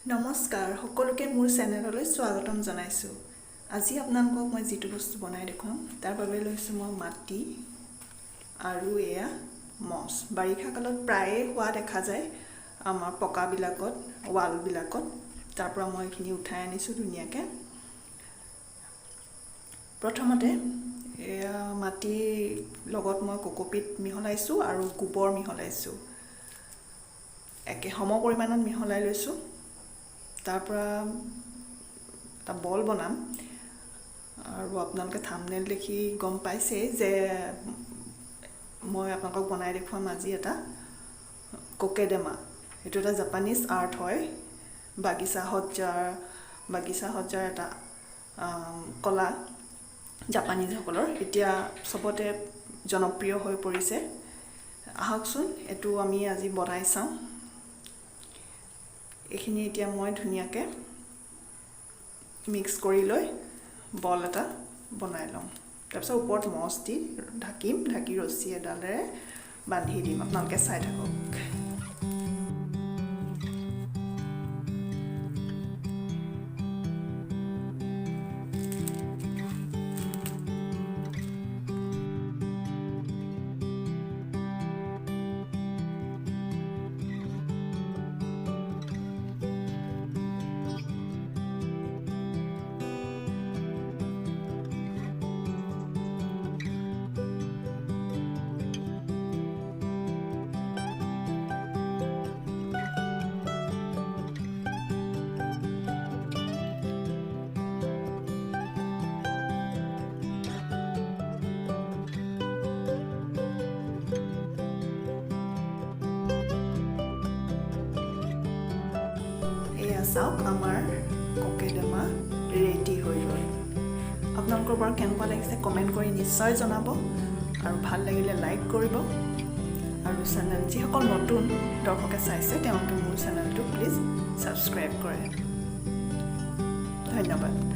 নমস্কাৰ সকলোকে মোৰ চেনেললৈ স্বাগতম জনাইছোঁ। আজি আপোনালোকক মই যিটো বস্তু বনাই দেখুৱাম তাৰ বাবে লৈছোঁ মই মাটি আৰু এয়া মছ। বাৰিষা কালত প্ৰায়ে হোৱা দেখা যায় আমাৰ পকাবিলাকত, ৱালবিলাকত। তাৰ পৰা মই এইখিনি উঠাই আনিছোঁ ধুনীয়াকৈ। প্ৰথমতে এয়া মাটিৰ লগত মই কোকোপিট মিহলাইছোঁ আৰু গোবৰ মিহলাইছোঁ। একে সম পৰিমাণত মিহলাই লৈছোঁ। তাৰ পৰা এটা বল বনাম আৰু আপোনালোকে থাম্বনেইল দেখি গম পাইছেই যে মই আপোনালোকক বনাই দেখুৱাম আজি এটা কোকেডেমা। এইটো এটা জাপানিজ আৰ্ট হয়, বাগিচা সজ্জাৰ এটা কলা জাপানীজসকলৰ। এতিয়া চবতে জনপ্ৰিয় হৈ পৰিছে। আহকচোন এইটো আমি আজি বনাই চাওঁ। এইখিনি এতিয়া মই ধুনীয়াকৈ মিক্স কৰি লৈ বল এটা বনাই লওঁ। তাৰপিছত ওপৰত মছ দি ঢাকিম, ঢাকি ৰছী এডালেৰে বান্ধি দিম। আপোনালোকে চাই থাকক। এয়া চাওক, আমাৰ কোকেডামা ৰেডি হৈ গ'ল। আপোনালোকৰ বাৰু কেনেকুৱা লাগিছে কমেণ্ট কৰি নিশ্চয় জনাব, আৰু ভাল লাগিলে লাইক কৰিব। আৰু চেনেল যিসকল নতুন দৰ্শকে চাইছে তেওঁলোকে মোৰ চেনেলটো প্লিজ ছাবস্ক্ৰাইব কৰে। ধন্যবাদ।